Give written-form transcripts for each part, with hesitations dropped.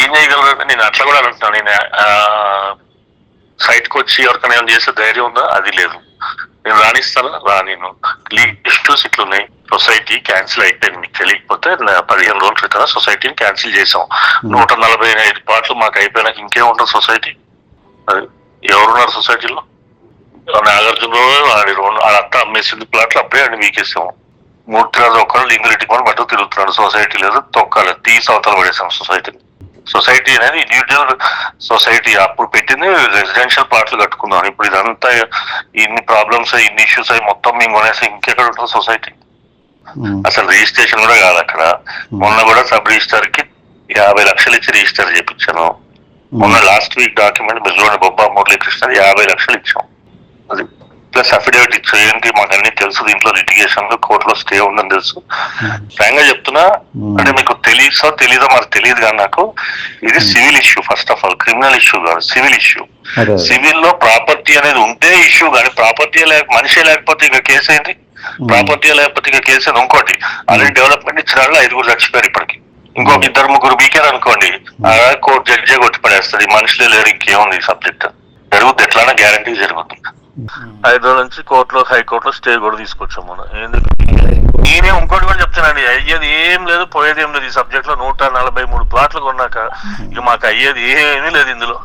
ఏం చేయగలరంటే నేను అట్లా కూడా అంటున్నాను. నేను సైట్కి వచ్చి ఎవరికైనా ఏమైనా చేసే ధైర్యం ఉందా? అది లేదు. నేను రాణిస్తాను రానిను. ఇష్యూస్ ఇట్లున్నాయి. సొసైటీ క్యాన్సిల్ అయిపోయింది. మీకు తెలియకపోతే 15 రోజుల క్రితం సొసైటీని క్యాన్సిల్ చేసాం. 145 పాటలు మాకు అయిపోయినాక ఇంకేముంటుంది సొసైటీ? అది ఎవరున్నారు సొసైటీలో? నాగార్జున అత్త అమ్మేసింది ప్లాట్లు, అప్పుడే అండి మీకేసాము. మూర్తిరాజు ఒక్కరు లింగురెడ్డి కొని బట్టు తిరుగుతున్నాడు. సొసైటీ లేదు, తొక్కాలి, తీసి అవతల పడేసాం సొసైటీని. సొసైటీ అనేది ఇండివిజువల్ సొసైటీ. అప్పుడు పెట్టింది రెసిడెన్షియల్ ప్లాట్లు కట్టుకున్నాం. ఇప్పుడు ఇదంతా ఇన్ని ప్రాబ్లమ్స్ ఇన్ని ఇష్యూస్ అయ్యి మొత్తం మేము కొనేసి ఇంకెక్కడ ఉంటుంది సొసైటీ? అసలు రిజిస్ట్రేషన్ కూడా కాదు అక్కడ. మొన్న కూడా సబ్ రిజిస్టర్ కి 50 లక్షలు ఇచ్చి రిజిస్టర్ చేయించాను. మొన్న లాస్ట్ వీక్ డాక్యుమెంట్ మీరు బొబ్బా మురళీకృష్ణ 50 లక్షలు ఇచ్చాం. అది ప్లస్ అఫిడవిట్ ఇచ్చు. ఏంటి మాకు అన్ని తెలుసు, దీంట్లో లిటిగేషన్ లో కోర్టులో స్టే ఉందని తెలుసు. ఫ్రాంక్ గా చెప్తున్నా, అంటే మీకు తెలీదో మరి తెలియదు కానీ నాకు ఇది civil issue. First of all criminal issue కాదు, సివిల్ ఇష్యూ. సివిల్ లో ప్రాపర్టీ అనేది ఉంటే ఇష్యూ, కానీ ప్రాపర్టీ మనిషే లేకపోతే ఇక కేసు ఏంటి? ప్రాపర్టీ లేకపోతే ఇక కేసు ఏంటి? ఇంకోటి ఆల్రెడీ డెవలప్మెంట్ ఇచ్చిన వాళ్ళు 5 చచ్చిపోయారు ఇప్పటికి. ఇంకొక 2-3 వీకెండ్ అనుకోండి, కోర్టు జడ్జే కొట్టి పడేస్తుంది. మనుషులే లేరు, ఇంకేముంది ఈ సబ్జెక్ట్? జరుగుతుంది, ఎట్లా గ్యారంటీ జరుగుతుంది. 5 రోజుల నుంచి కోర్టులో హైకోర్టులో స్టే కూడా తీసుకొచ్చాం మనం. నేనే ఇంకోటి కూడా చెప్తానండి, అయ్యేది ఏం లేదు, పోయేది ఏం లేదు. ఈ సబ్జెక్ట్ లో 143 ప్లాట్లు కొన్నాక ఇక మాకు అయ్యేది ఏమీ లేదు. ఇందులో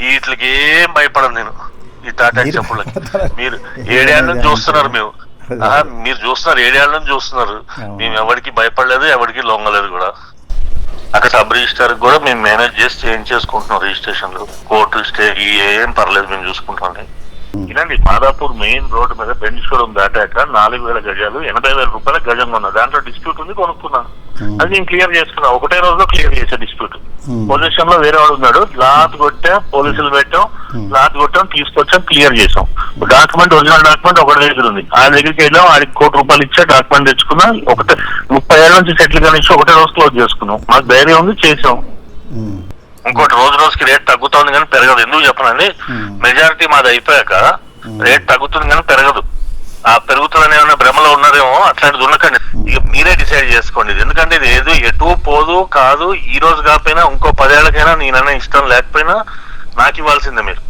వీటికి ఏం భయపడను నేను. ఈ టాటా చెప్పులకి మీరు 7 ఏళ్ళ నుంచి చూస్తున్నారు, మీరు చూస్తున్నారు, 7 ఏళ్ళ నుంచి చూస్తున్నారు. మేము ఎవరికి భయపడలేదు, ఎవరికి లొంగలేదు కూడా. అక్కడ సబ్ రిజిస్టర్ కూడా మేము మేనేజ్ చేసి చేంజ్ చేసుకుంటున్నాం. రిజిస్ట్రేషన్లు, కోర్టు స్టే ఏం పర్లేదు, మేము చూసుకుంటాం. ఇలాంటి మాదాపూర్ మెయిన్ రోడ్డు మీద బెంచ్ దాటాక 4,000 గజాలు 80,000 రూపాయల గజం కొన్నా. దాంట్లో డిస్ప్యూట్ ఉంది, కొనుక్కున్నాను. అది నేను క్లియర్ చేసుకున్నా. ఒకటే రోజులో క్లియర్ చేసే డిస్ప్యూట్. పొజిషన్ లో వేరే వాడు ఉన్నాడు, లాత్ కొట్టాం, పోలీసులు పెట్టాం, లాత్ కొట్టాం, తీసుకొచ్చాం, క్లియర్ చేసాం. డాక్యుమెంట్, ఒరిజినల్ డాక్యుమెంట్ ఒకటి దగ్గర ఉంది. ఆయన దగ్గరికి వెళ్ళాం, ఆడికి ₹1,00,00,000 ఇచ్చా, డాక్యుమెంట్ తెచ్చుకున్నా. 30 ఏళ్ళ నుంచి సెటిల్ కానీ ఒకటే రోజు క్లోజ్ చేసుకున్నాం. మాకు ధైర్యం ఉంది, చేసాం. ఇంకోటి రోజుకి రేట్ తగ్గుతుంది కానీ పెరగదు. ఎందుకు చెప్పనండి, మెజారిటీ మాది అయిపోయాక రేట్ తగ్గుతుంది కానీ పెరగదు. ఆ పెరుగుతుందని ఏమైనా భ్రమలో ఉన్నారేమో, అట్లాంటిది ఉండకండి. ఇక మీరే డిసైడ్ చేసుకోండి. ఎందుకంటే ఇది ఏదో ఎటు పోదు కాదు. ఈ రోజు కాకపోయినా ఇంకో 10 ఏళ్ళకైనా నేనైనా ఇష్టం లేకపోయినా నాకు ఇవ్వాల్సిందే మీరు.